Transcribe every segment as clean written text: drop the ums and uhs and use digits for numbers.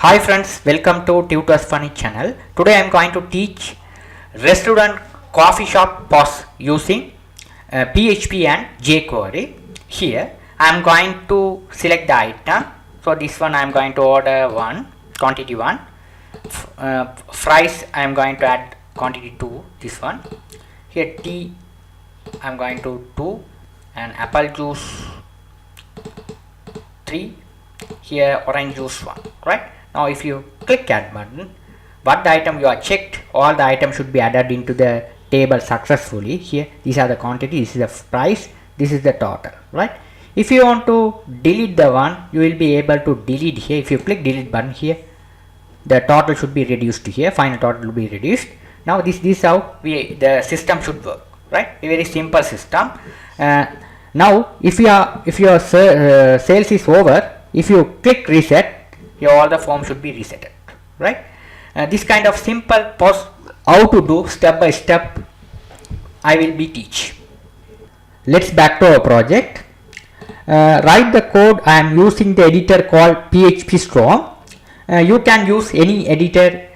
Hi friends, welcome to Tutors Funny channel. Today I am going to teach restaurant coffee shop pos using PHP and jQuery. Here I am going to select the item. So this one I am going to order 1, quantity 1. Fries I am going to add quantity 2, this one. Here tea I am going to 2 and apple juice 3. Here orange juice 1, right? Now if you click add button, what the item you are checked, all the items should be added into the table successfully. Here these are the quantity, this is the price, this is the total, right? If you want to delete the one, you will be able to delete here. If you click delete button here, the total should be reduced here, final total will be reduced. Now this how the system should work, right? A very simple system. Now if your sales is over, if you click reset, all the form should be resetted, right? This kind of simple pos how to do step by step I will be teach. Let's back to our project. Write the code. I am using the editor called Phpstorm. You can use any editor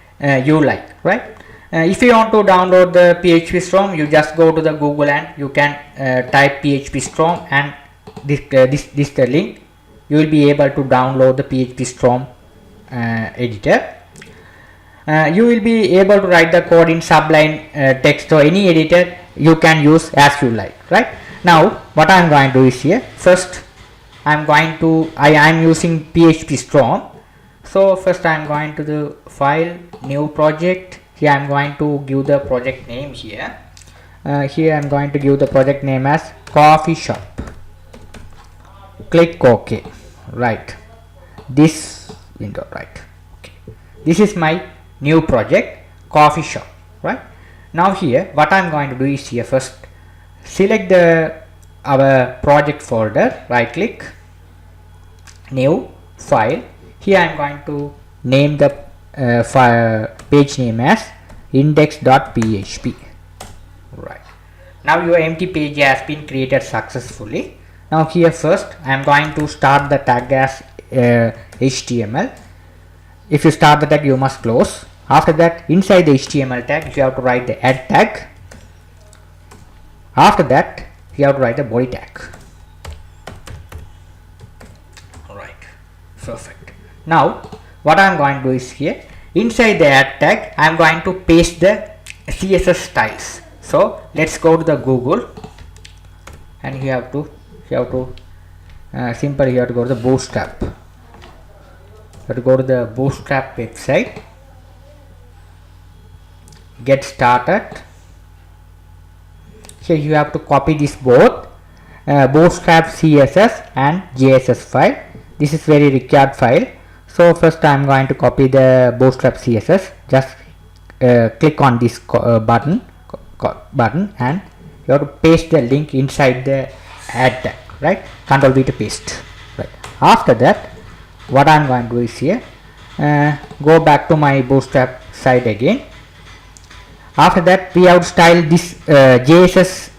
you like, right? If you want to download the Phpstorm, you just go to the Google and you can type Phpstorm and this the link. You will be able to download the Phpstorm editor. You will be able to write the code in Sublime text or any editor you can use as you like, right? Now what I am going to do is here, first I am using Phpstorm. So first I am going to the file, new project. Here I am going to give the project name here. Here I am going to give the project name as coffee shop. Click OK, right? This window, right? Okay, this is my new project coffee shop, right? Now here what I am going to do is here, first select our project folder, right click, new file. Here I am going to name the page name as index.php, right? Now your empty page has been created successfully. Now here first I am going to start the tag as HTML. If you start the tag, you must close. After that, inside the HTML tag you have to write the add tag. After that you have to write the body tag. Alright, perfect. Now what I am going to do is here, inside the add tag I am going to paste the CSS styles. So let's go to the Google and you have to simply you have to go to the Bootstrap. You have to go to the Bootstrap website, get started. Here you have to copy this both Bootstrap CSS and JSS file. This is very required file. So first I am going to copy the Bootstrap CSS. Just click on this button and you have to paste the link inside the add tag, right? Ctrl V to paste, right? After that what I am going to do is here, go back to my Bootstrap site again. After that we have to style this JSS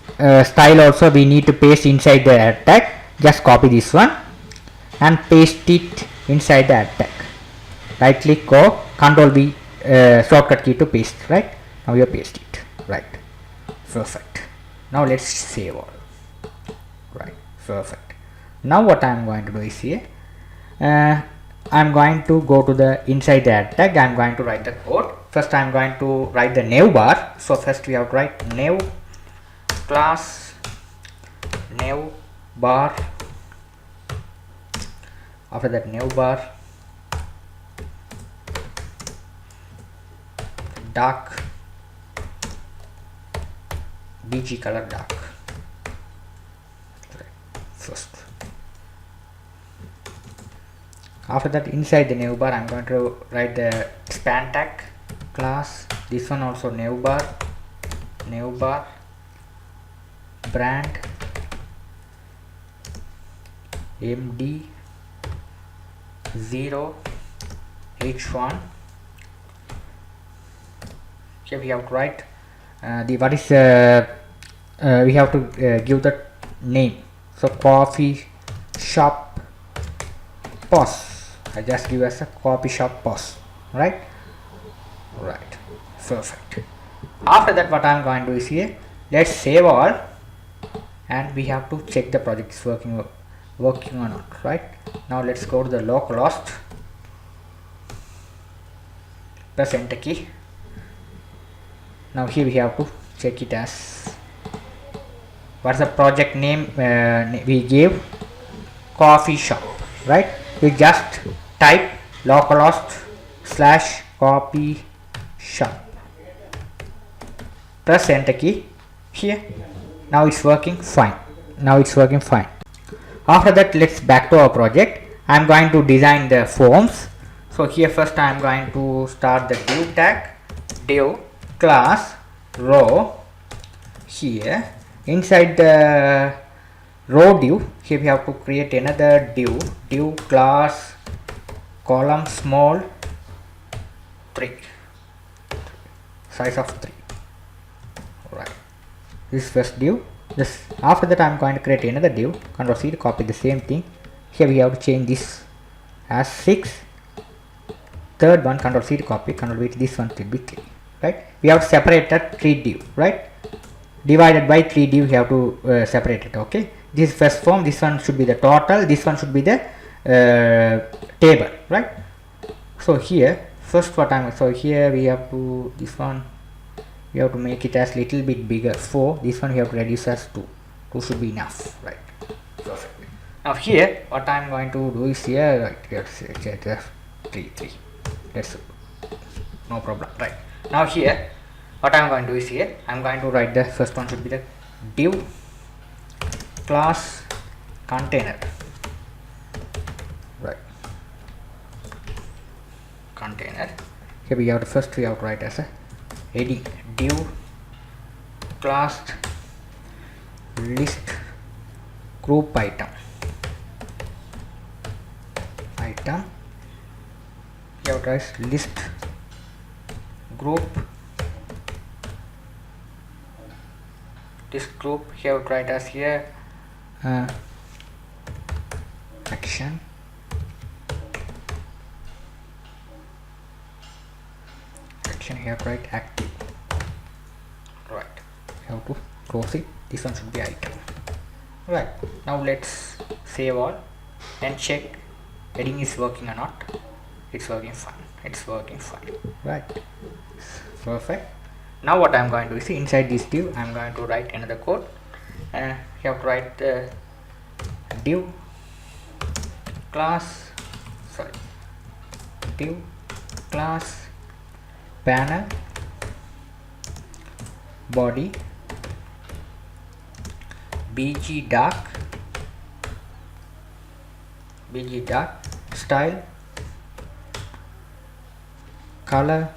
style also we need to paste inside the add tag. Just copy this one and paste it inside the add tag. Right click or Ctrl V shortcut key to paste, right? Now you paste it, right? Perfect. Now let's save all, right? Perfect. Now what I am going to do is here, I am going to go to the inside the add tag. I am going to write the code. First I am going to write the new bar. So first we have to write new class new bar. After that new bar dark bg color dark, first. After that inside the new bar I am going to write the span tag class. This one also new bar brand md 0 h1. Here we have to write we have to give the name. So coffee shop pos I just give us a copy shop pos, right? Perfect. After that, what I'm going to do is here, let's save all, and we have to check the project is working or not, right? Now let's go to the localhost, press enter key. Now here we have to check it as, what's the project name we gave, coffee shop, right? We just type localhost / copy shop, press enter key here. Now it's working fine. After that, let's back to our project. I'm going to design the forms. So here first I'm going to start the div tag, div class row. Here inside the row div, here we have to create another div class column small 3, size of 3, right? This first div. This, after that I'm going to create another div, Ctrl C to copy the same thing. Here we have to change this as 6, third one Ctrl C to copy, Ctrl V, this one will be 3, right? We have to separate that 3 div, right? Divided by 3 div, we have to separate it, okay? This first form, this one should be the total, this one should be the table, right? So here first what I'm, so here we have to, this one we have to make it as little bit bigger, 4, this one we have to reduce as 2 should be enough, right? Perfect. Now here what I'm going to do is here, right, we have to set 3, that's no problem, right? Now here what I'm going to do is here, I'm going to write the first one should be the div class container, right? Container. Here we have to first we have to write as a heading div class list group item. You have to write list group. This group here to write as here action. Here to write active, right? You have to close it. This one should be item, right? Now let's save all and check heading is working or not. It's working fine, right? Perfect. Now what I'm going to do is inside this div I'm going to write another code, and you have to write the div class panel body bg dark style color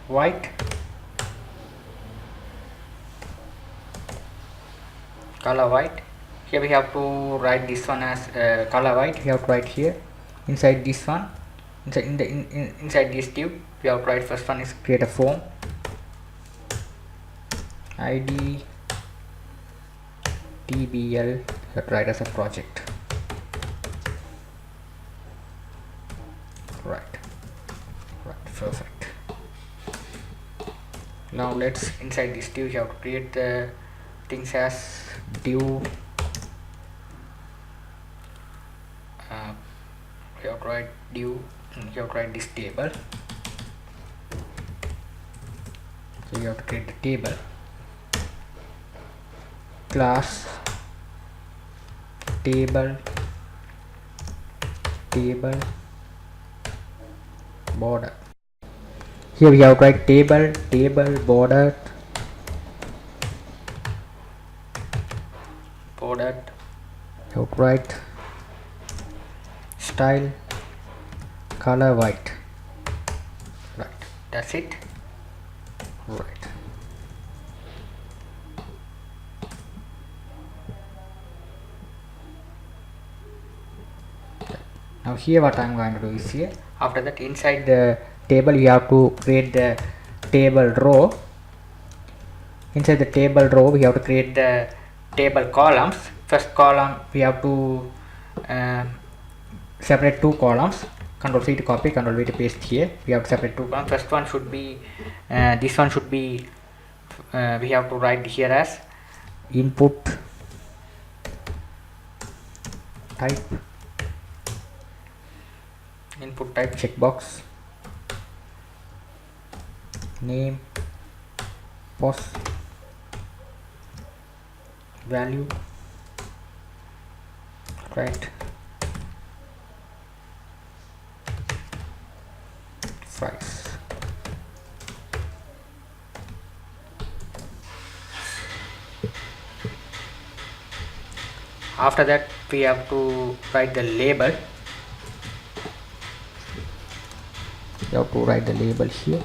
white, here we have to write this one as color white. We have to write here inside this one, inside this div we have to write first one is create a form id tbl, you have to write as a project, right? Perfect. Now let's inside this div you have to create the things as div you have to write div, you have to write this table, so you have to create the table class table border. Here we have to write table border, you have to write style color white, right? That's it, right? Now here what I'm going to do is here, after that inside the table you have to create the table row. Inside the table row we have to create the table columns. First column we have to separate two columns. Control C to copy, Control V to paste here. We have to separate two columns. First one should be this one should be we have to write here as input type checkbox, name, post, value, right, price. After that we have to write the label. You have to write the label here.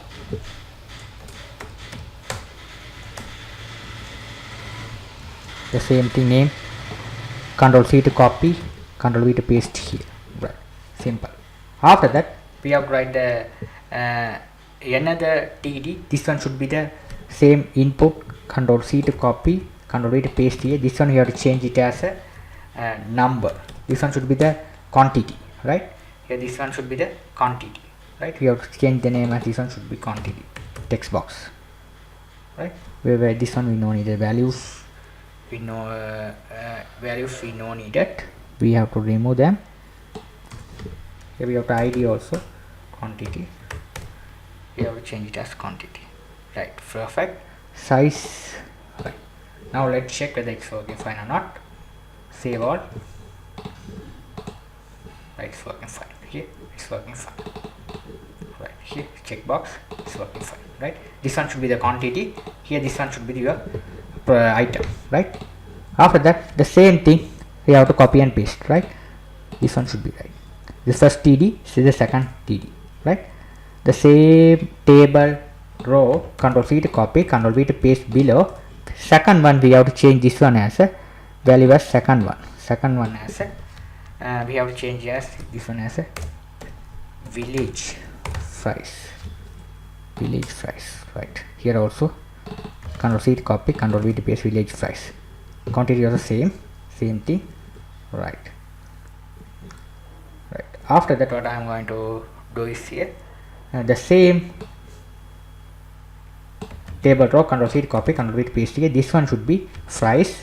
The same thing, name, Control C to copy, Control V to paste here. Right, simple. After that we have to write the another TD. This one should be the same input, Control C to copy, Control V to paste here. This one you have to change it as a number. This one should be the quantity, right? Here this one should be the quantity, right? We have to change the name as this one should be quantity, text box, right? Where this one we don't need the values, we know values we don't need it, we have to remove them. Here we have to ID also quantity, we have to change it as quantity, right? Perfect. Size, right. Now let's check whether it's working fine or not. Save all. Right, it's working fine. Here it's working fine. Right, here checkbox, it's working fine. Right, this one should be the quantity. Here this one should be your item. Right. After that, the same thing we have to copy and paste. Right, this one should be right. This first TD, this is the second TD. Right, the same table row. Control C to copy, Control V to paste below. Second one we have to change this one as a value as second one. Second one as a we have to change as this one as a village price. Village price, right? Here also Control C to copy, Control V to paste village price. Quantity also same thing, right? Right. After that, what I am going to do is here the same table row. Control C to copy, Control V to paste here. This one should be price.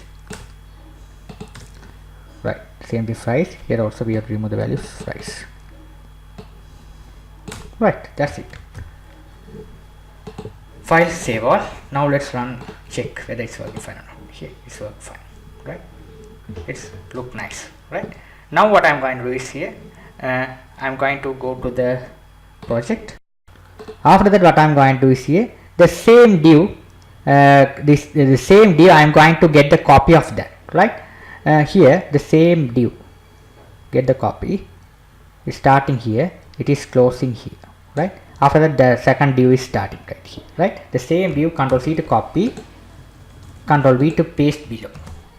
Right, same the price. Here also we have to remove the values price. Right, that's it. File, save all. Now let's run, check whether it's working fine or not. Here it's working fine, right? It's look nice, right? Now what I'm going to do is here I'm going to go to the project. After that, what I'm going to do is here the same div, the same div I'm going to get the copy of that, right? Here the same div, get the copy, is starting here, it is closing here, right? After that, the second div is starting right here, right? The same div, Control C to copy, Control V to paste below,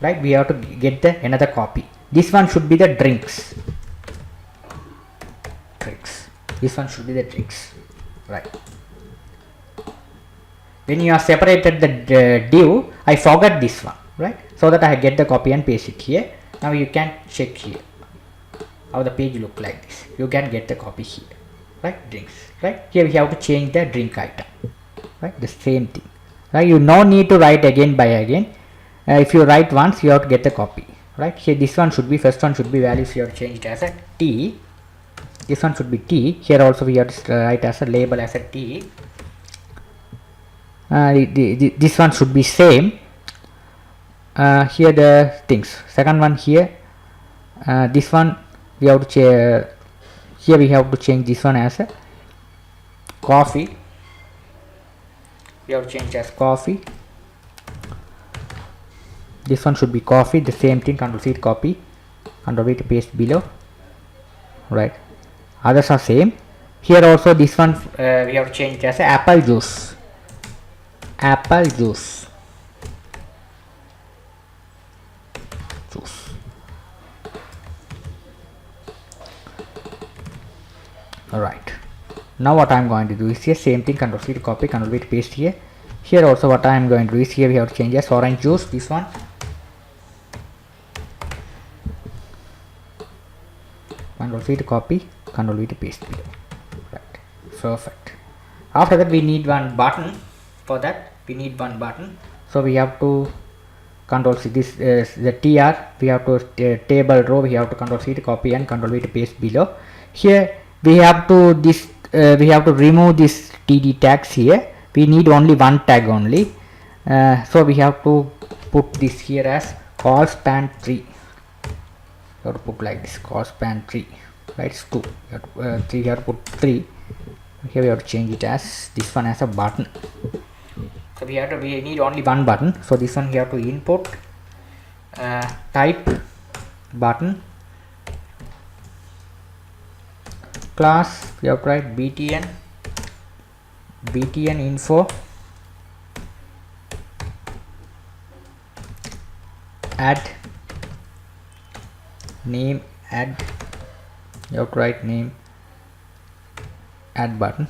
right? We have to get the another copy. This one should be the drinks. This one should be the drinks, right? When you are separated the div, I forgot this one, right? So that I get the copy and paste it here. Now you can check here how the page look like this. You can get the copy here, right? Drinks, right? Here we have to change the drink item, right? The same thing, right? You no need to write again by again. If you write once, you have to get the copy, right? Here this one should be, first one should be values, you have to change it as a T. This one should be T. Here also we have to write as a label as a T. This one should be same. Here the things, second one here, this one we have to here we have to change this one as a coffee. We have to change as coffee. This one should be coffee, the same thing, Control C to copy, Control V to paste below, right? Others are same. Here also this one we have to change it as a apple juice. Apple juice. Alright. Now what I am going to do is here same thing, Control C to copy, Control V to paste here. Here also what I am going to do is here we have to change as orange juice, this one. Control C to copy, Control V to paste below. Right, perfect. After that we need one button. For that we need one button, so we have to Control C, this is the TR, we have to table row, we have to Control C to copy and Control V to paste below. Here we have to we have to remove this TD tags here. We need only one tag only, so we have to put this here as call span 3. You have to put like this, call span 3, right? It's 2. You have to, 3, you have to put 3. Here we have to change it as this one as a button. So we need only one button, so this one we have to input type button, class we have to write btn info, add name, add, you have to write name, add button.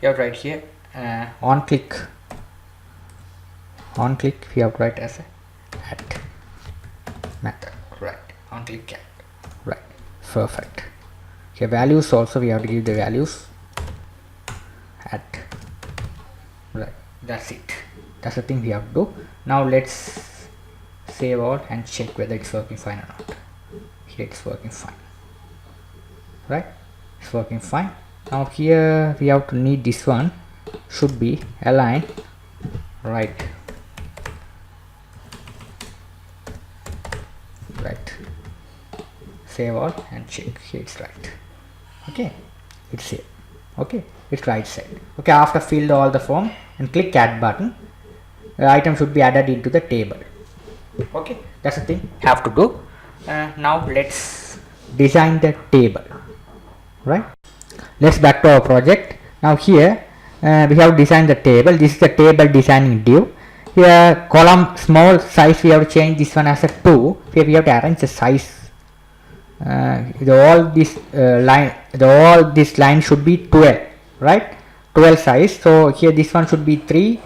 You have to write here on click we have to write as a add method, right? On click add, right? Perfect. Okay, values also we have to give the values, add, right? That's it. That's the thing we have to do. Now let's save all and check whether it's working fine or not. Here it's working fine, right? It's working fine. Now here we have to need this one should be align right, save all and check. Here it's right. Okay, it's saved. Okay, it's right side. Okay, after filled all the form and click add button, the item should be added into the table. Okay, that's the thing have to do. Now let's design the table, right? Let's back to our project. Now here we have designed the table. This is the table designing div. Here column small size we have to change this one as a 2. Here we have to arrange the size. All this line should be 12, right? 12 size. So here this one should be 3.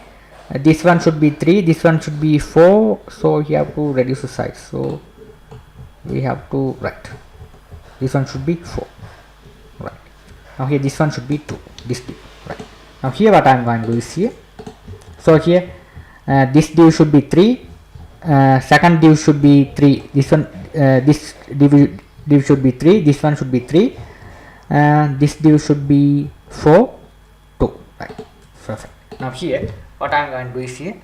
This one should be 3. This one should be 4. So you have to reduce the size. So we have to write. This one should be 4. Now here this one should be 2, this div, right? Now here what I am going to do is here, so here this div should be 3, second div should be 3, this one this div should be 3, this one should be 3, this div should be 4, 2, right? Perfect. Now here what I am going to do is here,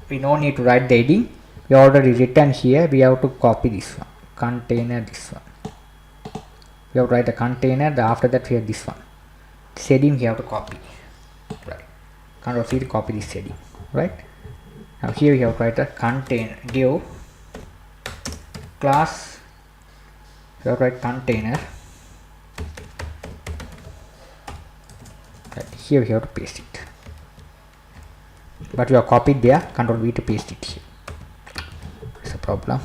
we no need to write the heading, we already written here, we have to copy this one, container, this one. We have to write the container, after that we have this one. This heading we have to copy, right? Control C to copy this heading, right? Now here we have to write the container div class. We have to write container. Right, here we have to paste it. But we have copied there. Control V to paste it here. It's a problem.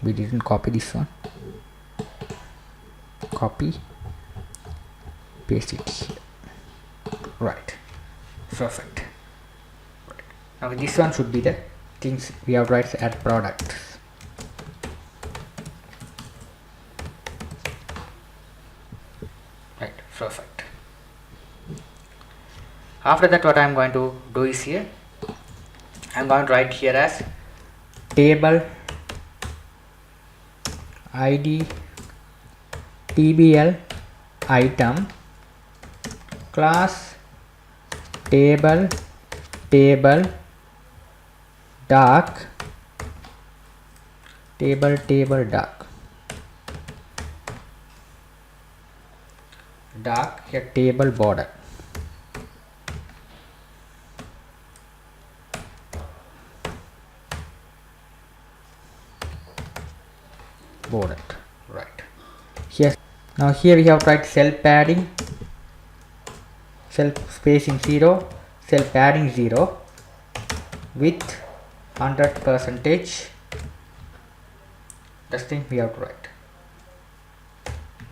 We didn't copy this one. Copy, paste it here, right? Perfect. Right. Now this one should be the things we have to write add products. Right, perfect. After that what I am going to do is here, I am going to write here as table id tbl item class table dark table dark here table border, right? Here now here we have to write cell padding, cell spacing 0, cell padding 0, width 100%. This thing we have to write,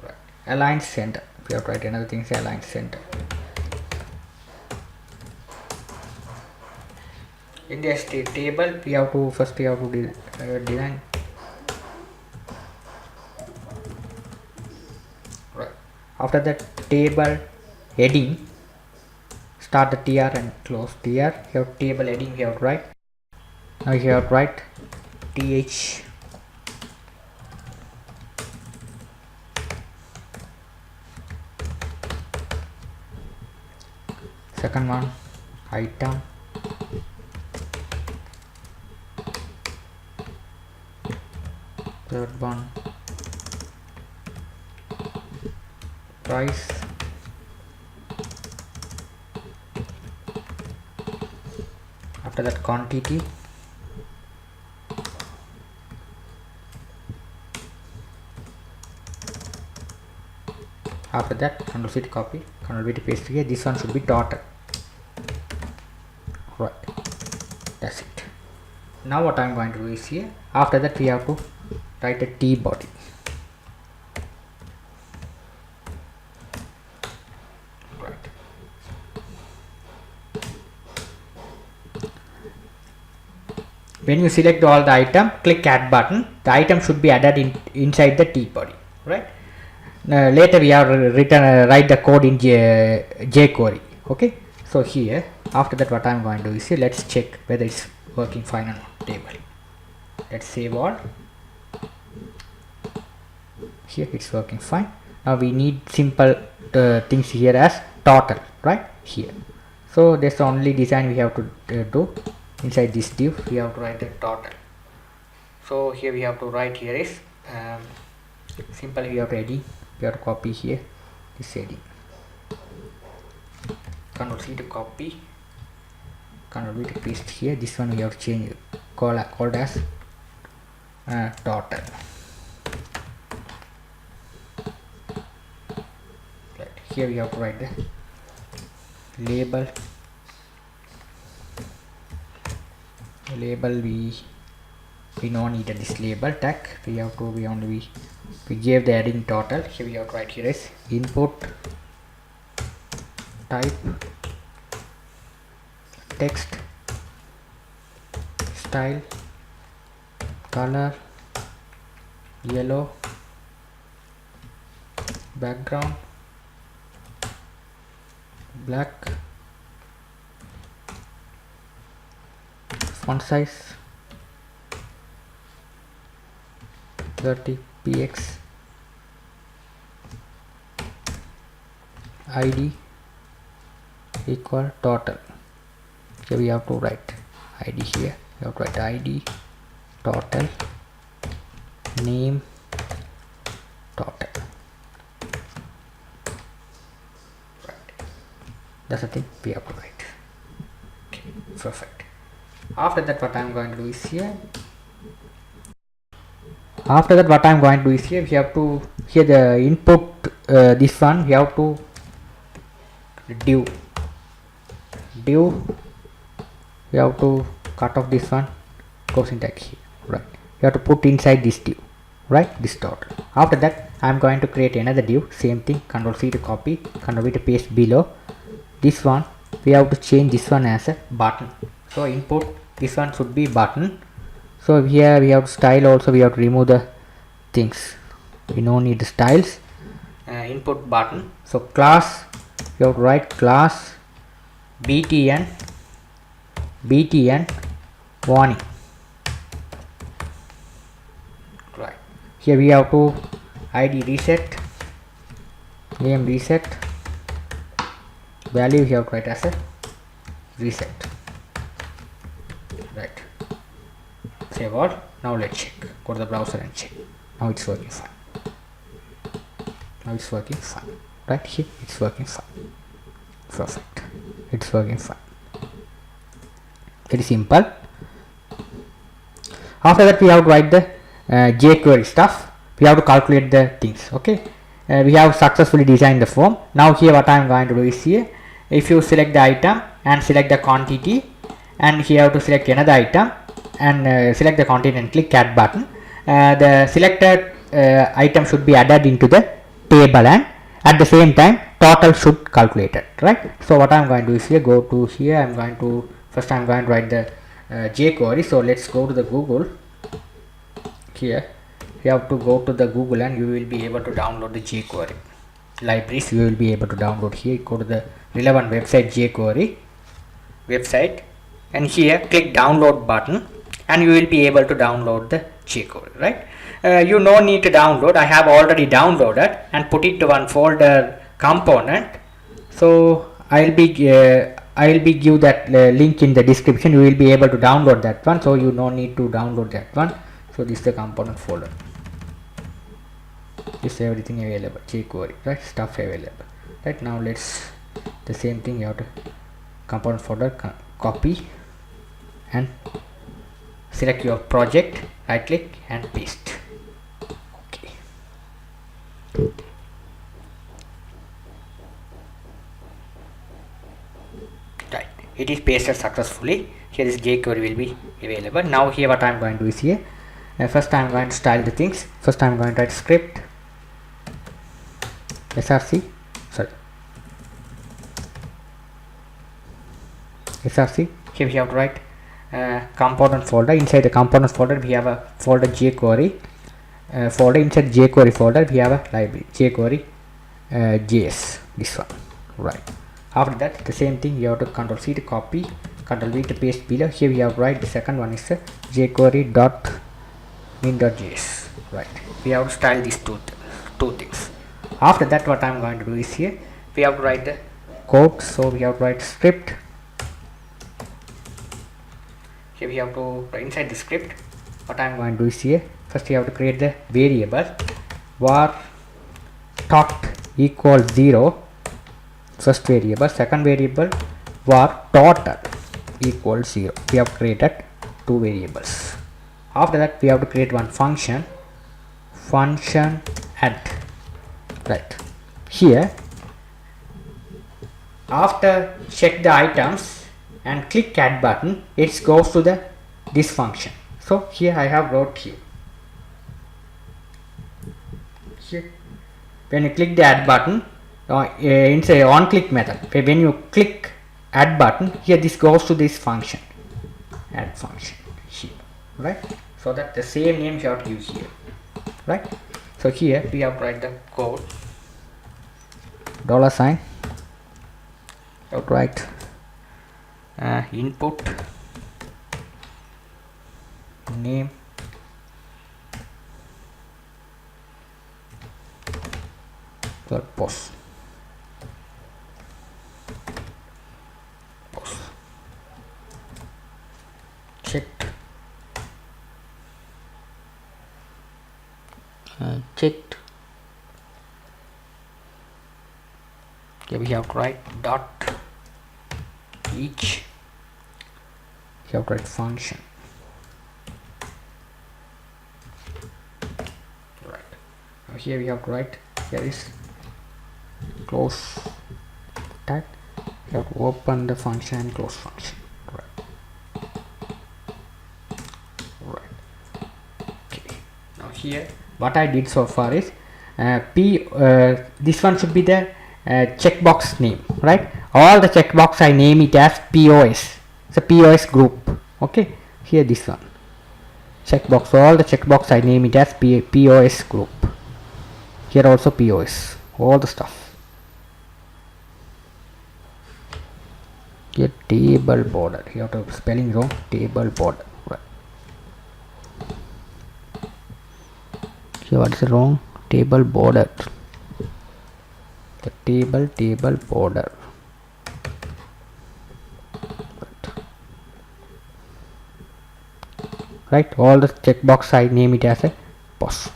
right? Align center, we have to write another thing, say align center. in this table we have to design, right. After that, table heading, start the tr and close tr. You have table heading, you have to write, now you have to write th second one item, third one price, after that quantity, after that Ctrl C to copy, Ctrl V to paste here. This one should be total, right. That's it. Now what I'm going to do is here, after that we have to write a t body, right. When you select all the item, click add button, the item should be added inside the t body, right. Later we have write the code in jquery, okay. So here, after that what I'm going to do is here, let's check whether it's working fine or not. Table, let's save all. Here it's working fine. Now we need simple things here as total, right here. So that's the only design we have to do. Inside this div we have to write the total. So here we have to write here is simple, we have to edit, we have to copy here this heading, Ctrl C to copy, Ctrl V to paste here. This one we have to change called as total, right. Here we have to write the label, we don't need this label tag, we gave the heading total. Here we have to write here is input type text, style, color yellow, background black, font size 30 px, id equal total. Here we have to write id, here we have to write id total, name total, right. That's the thing we have to write, okay, perfect. After that what I'm going to do is here, we have to here the input this one we have to div, we have to cut off this one, goes in that here, right. You have to put inside this div, right, this total. After that I'm going to create another div, same thing, Ctrl C to copy, Ctrl V to paste below. This one we have to change this one as a button, so input this one should be button. So here we have to style also, we have to remove the things, we don't need the styles. Input button, so class you have to write class btn warning, right. Here we have to id reset, name reset, value we have to write as a reset, right. Save all. Now let's check, go to the browser and check. Now it's working fine, right. Here it's working fine, perfect, it's working fine, very simple. After that we have to write the jQuery stuff, we have to calculate the things, okay. We have successfully designed the form. Now here what I am going to do is here, if you select the item and select the quantity, and here you have to select another item and select the quantity and click add button, the selected item should be added into the table, and at the same time total should calculate it, right. So what I'm going to do is here, go to here, I'm going to write the jQuery. So let's go to the Google. Here you have to go to the Google and you will be able to download the jQuery libraries. You will be able to download here. Go to the relevant website, jQuery website, and here click download button and you will be able to download the jQuery, right? You no need to download. I have already downloaded and put it to one folder component. So I'll be give that link in the description. You will be able to download that one, so you no need to download that one. So this is the component folder. This is everything available, jQuery, right? Stuff available. Right now let's the same thing. You have to component folder, copy and select your project, right click and paste. Okay. Right, it is pasted successfully. Here this jQuery will be available. Now here what I am going to do is here, first I am going to style the things. First I am going to write script src here we have to write component folder. Inside the component folder we have a folder jQuery folder. Inside jQuery folder we have a library jQuery js, this one, right? After that the same thing, you have to Ctrl C to copy, Ctrl V to paste below. Here we have to write the second one is jQuery dot min.js, right? We have to style these two things. After that what I am going to do is here we have to write the code. So we have to write script. Here we have to inside the script what I am going to do is here, first you have to create the variable var tot equals 0, first variable. Second variable var total equals 0. We have created two variables. After that we have to create one function add, right? Here after check the items and click add button, it goes to the this function. So here I have wrote here when you click the add button inside on click method, when you click add button, here this goes to this function, add function here, right? So that the same name you have to use here, right? So here we have to write the code $, you have to write input name pos checked here we have to write dot each, you have to write function, right? Now here we have to write, here is close tag, you have to open the function and close function, right? Okay, now here what I did so far is this one should be the checkbox name, right? All the checkbox I name it as POS. It's a POS group. Okay, here this one checkbox, all the checkbox I name it as POS group. Here also POS, all the stuff. Here table border, you have to spelling wrong, table border, right? Here what is wrong, table border, the table border, right? All the checkbox I name it as a pos,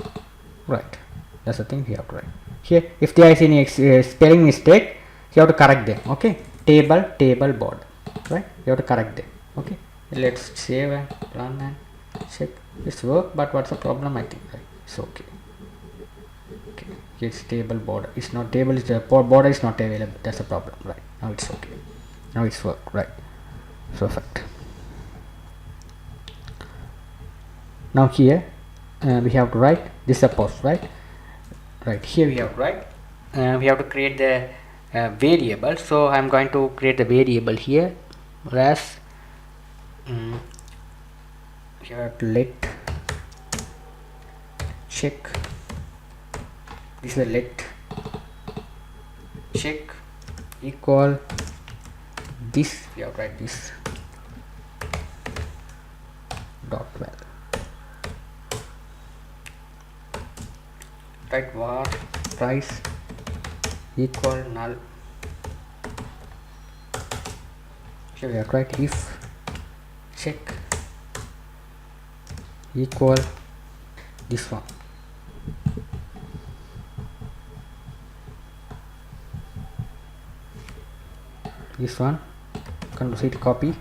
right? That's the thing we have to write here. If there is any spelling mistake, you have to correct them. Okay, table border, right? You have to correct them. Okay, let's save and run and check this work. But what's the problem? I think right? It's okay. Okay, it's table border, it's not table, is the border is not available. That's a problem, right? Now it's okay, now it's work, right? Perfect. Now here we have to write this is a post, right? Right here we have to write we have to create the variable. So I'm going to create the variable here as you have to let check, this is a let check equal this, we have to write this dot val, write var price equal null. Here we have to write if check equal this one, this one, Control C to copy,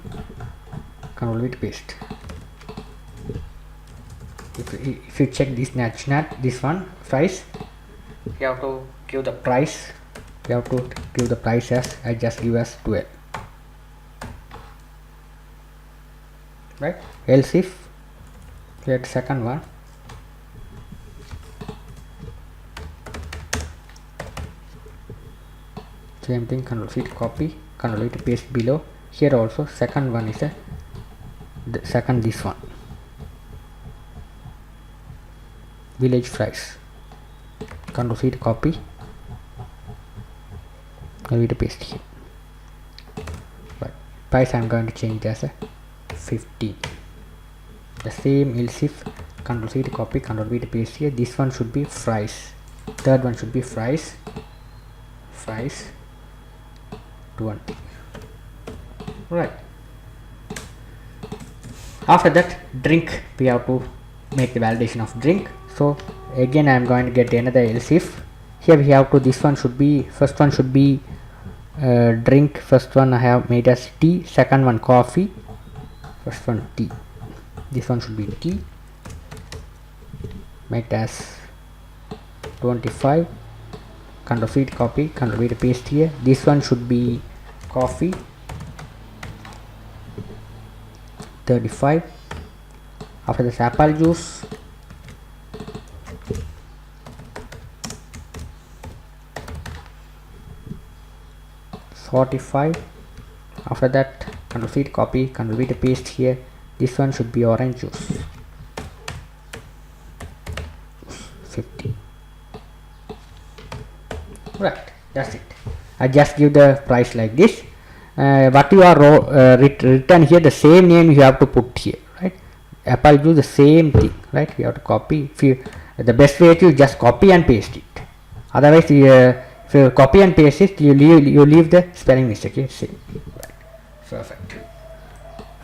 Control V to paste. If you check this nat, this one price, you have to give the price, you have to give the price as I just give as 12, right? Else if get second one, same thing, Control C to copy, Control V to paste below. Here also second one is a second, this one, village price, Control C to copy, Control V to paste here. But price I am going to change it as a 15. The same else if, Control C to copy, Control V to paste here. This one should be price, third one should be price 20, right? After that, drink, we have to make the validation of drink. So again I am going to get another else if. Here we have to, this one should be, first one should be drink, first one I have made as tea, second one coffee, first one tea, this one should be tea, make as 25, Control C to copy, Control V to paste here. This one should be coffee, 35. After this, apple juice, 45. After that, Control C to copy, Control V to paste here. This one should be orange juice, 50. Right, that's it. I just give the price like this. What you are written here, the same name you have to put here, right? Apple juice, the same thing, right? You have to copy. If you, the best way to just copy and paste it. Otherwise, if you copy and paste it, you leave the spelling mistake. Okay? Same. Right. Perfect.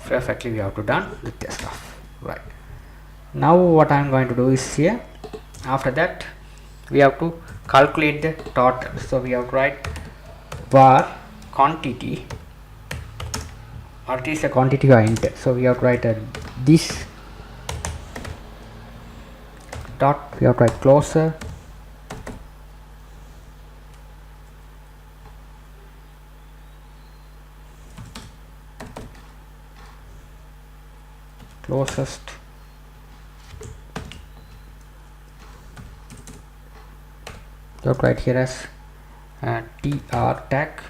Perfectly, we have to done with this stuff. Right. Now, what I am going to do is here. After that, we have to calculate the total. So we have to write var quantity, or it is a quantity I enter. So we have to write this dot, we have to write closer, closest dot right here as tr tag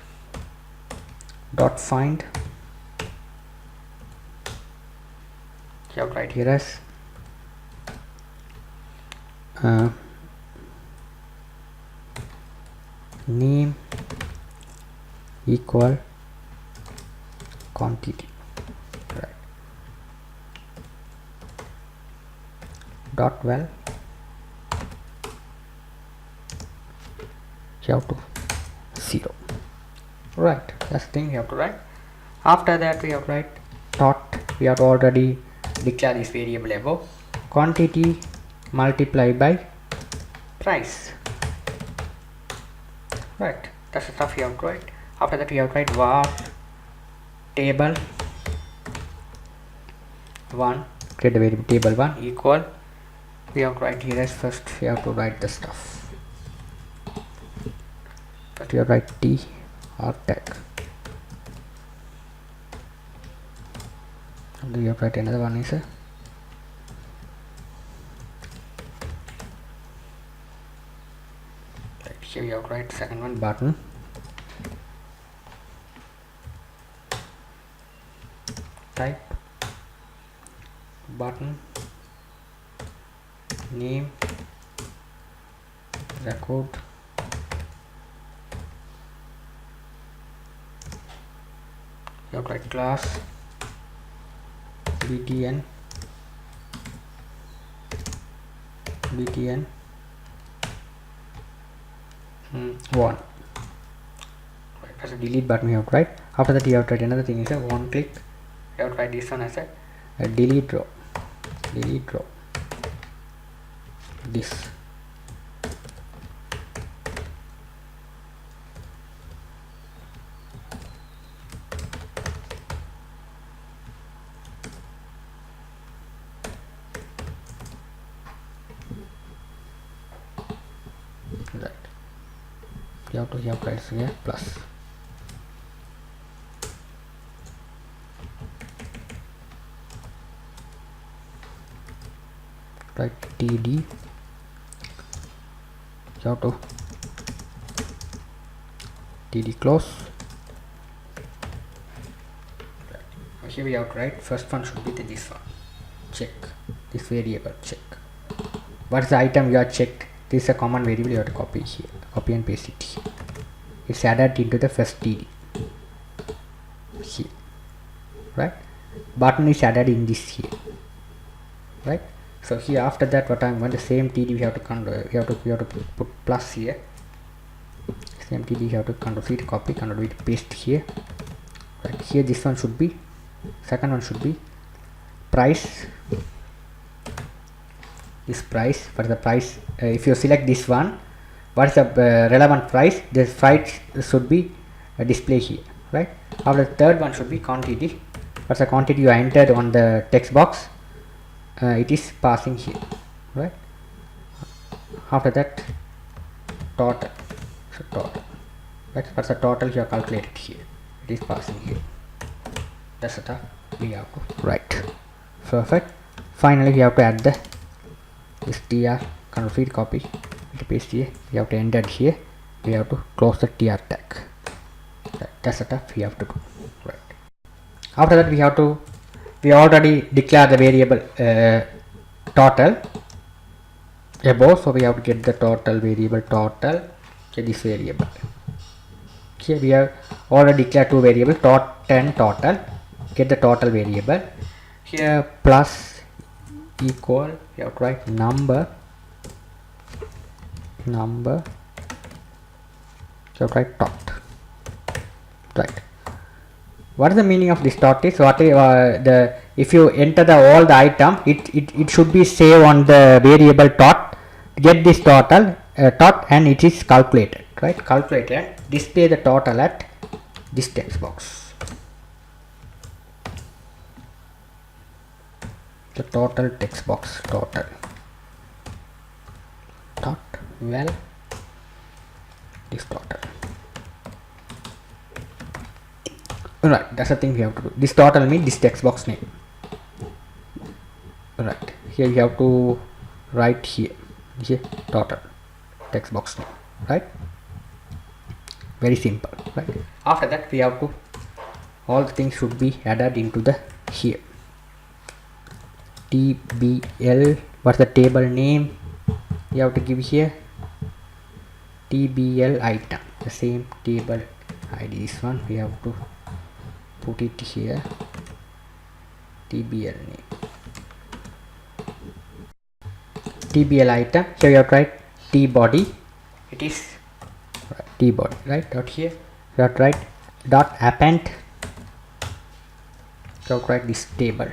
dot find, dot right here as name equal quantity, right, dot well you have to 0, right? That's the thing you have to write. After that, we have to write dot, we have to already declare this variable above, quantity multiplied by price, right? That's the stuff you have to write. After that, we have to write var table 1, create a variable table 1 equal, we have to write here as first we have to write the stuff, but you write t or tag, and then you have to write another one is a right here you have to write second one button, type button name record you have to write class btn 1. As a delete button you have to write. After that you have to write another thing is a one click. You have to write this one as a delete row this right. You have to write here plus write td you have to td close. Here we have to write first one should be this one check this variable check. What's the item you are checked? This is a common variable you have to copy here, copy and paste it here. It's added into the first td here, right? Button is added in this here, right? So here after that what I'm going the same td we have to we have to put plus here. Same td you have to control C to copy, control V to paste here. Right here this one should be second one should be price. This price, what is the price? If you select this one, what is the relevant price? This price should be display here, right? After the third one should be quantity. What's the quantity you entered on the text box? It is passing here, right? After that total, so total, right? What's the total you have calculated here? It is passing here. That's the stuff we have to write. Perfect. Finally we have to add the str, control feed copy to paste here. We have to enter here. We have to close the tr tag. That's the stuff we have to do, right? After that we already declare the variable total above, so we have to get the total variable total. Okay, this variable here we have already declared two variables tot and total. Get the total variable here plus equal, you have to write number you have to write tot, right? What is the meaning of this tot is what the if you enter the all the item it should be saved on the variable tot, get this total tot and it is calculated, right? Calculated, display the total at this text box. The total text box total tot well this total, right? That's the thing we have to do. This total means this text box name, right? Here you have to write here total text box name, right? Very simple, right? After that we have to all the things should be added into the here tbl. What's the table name? You have to give here tbl item, the same table id. This one we have to put it here tbl name tbl item. Here you have to write t body, it is right, t body, right? Dot here you have to write dot append, you have to write this table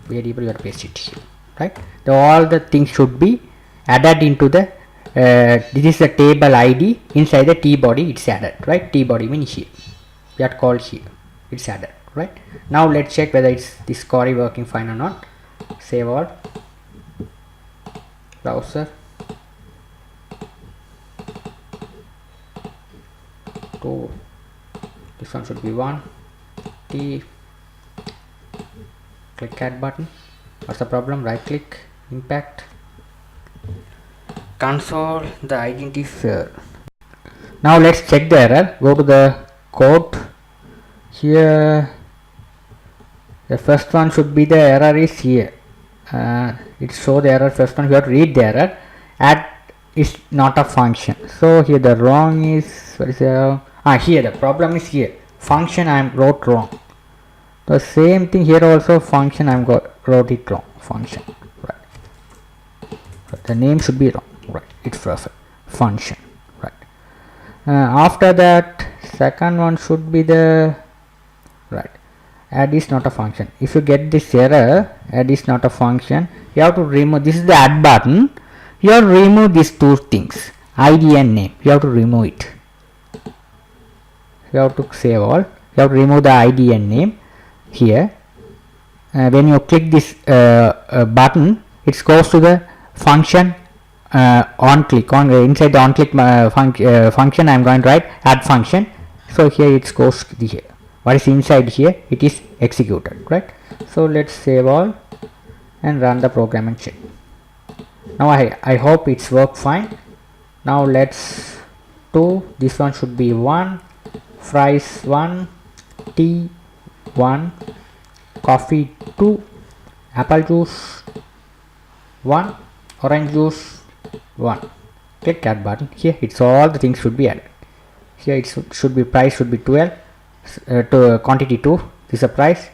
variable, you have to paste it here, right? All the things should be added into the this is the table id, inside the t body it's added, right? T body means here we have to call here, it's added, right? Now let's check whether it's this query working fine or not. Save all, browser, to this one should be 1 t, click add button. What's the problem? Right click, impact, console, the identifier. Now let's check the error. Go to the code here, The first one should be the error is here. It show the error. First one you have to read the error. Add is not a function. So here the wrong is, what is the, here the problem is here. Function I am wrote wrong. The same thing here also, function I am wrote it wrong. Function, right. The name should be wrong, right. It's perfect. Function, right. After that, second one should be the, right. Add is not a function. If you get this error, add is not a function, you have to remove, this is the add button, you have to remove these two things, id and name, you have to remove it. You have to save all, you have to remove the id and name here. When you click this button, it goes to the function on click, on inside the on click function I am going to write add function. So here it goes to here. What is inside here, it is executed, right. So let's save all and run the program and check. Now I hope it's worked fine. Now let's do, this one should be 1, fries 1, tea 1, coffee 2, apple juice 1, orange juice 1. Click add button. Here it's all the things should be added. Here it should be price should be 12, to quantity 2, this is a price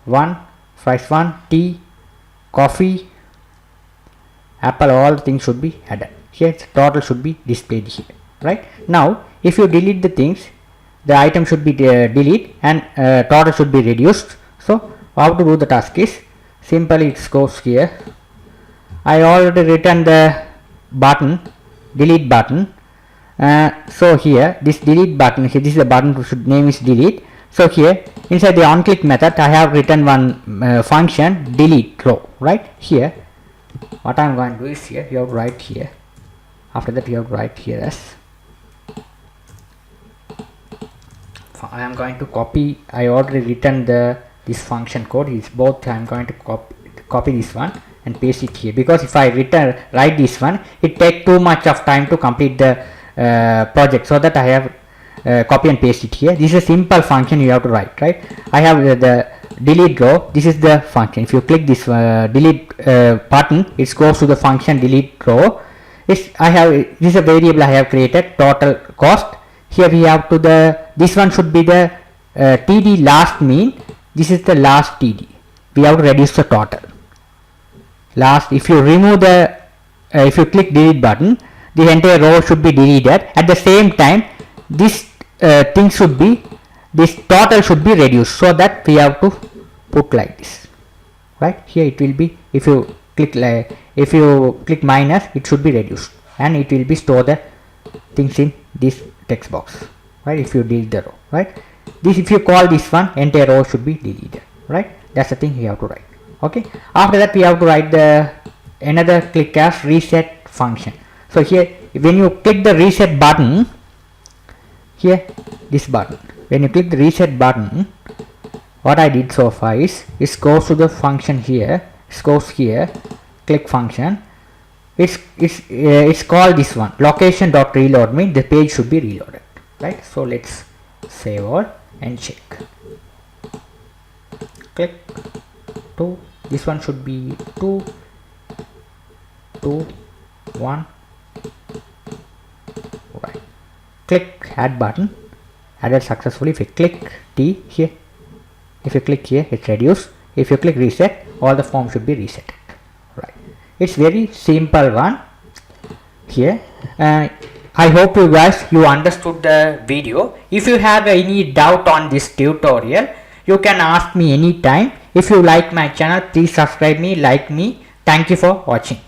1, fries 1, tea, coffee, apple, all the things should be added. Here total should be displayed here, right. Now if you delete the things, the item should be delete and total should be reduced. So how to do the task is simply it goes here. I already written the button, delete button. So here this delete button, here this is the button should name is delete. So here inside the on click method I have written one function delete row, right. Here what I am going to do is here you have to write here, after that you have to write here as, I am going to copy, I already written this function code, is both I am going to copy this one and paste it here, because if I write this one it take too much of time to complete the project, so that I have copy and paste it here. This is a simple function you have to write, right. I have the delete row, this is the function. If you click this delete button, it goes to the function delete row. This is a variable I have created, total cost. Here we have to this one should be the td last mean, this is the last td, we have to reduce the total last. If you remove the if you click delete button, the entire row should be deleted. At the same time this thing should be, this total should be reduced, so that we have to put like this, right. Here it will be, if you click minus, it should be reduced and it will be store the things in this text box, right. If you delete the row, right, this if you call this one, entire row should be deleted, right. That's the thing you have to write. Okay, after that we have to write another click as reset function. So here when you click the reset button, here this button, when you click the reset button, what I did so far is it goes to the function here, it goes here, click function, it's called this one location.reload, mean the page should be reloaded, right. So let's save all and check. Click 2, this one should be 2, 2, 1, right. Click add button, added successfully. If you click T here, if you click here, it's reduced. If you click reset, all the form should be reset, right. It's very simple one here. I hope you guys understood the video. If you have any doubt on this tutorial, you can ask me anytime. If you like my channel, please subscribe me, like me. Thank you for watching.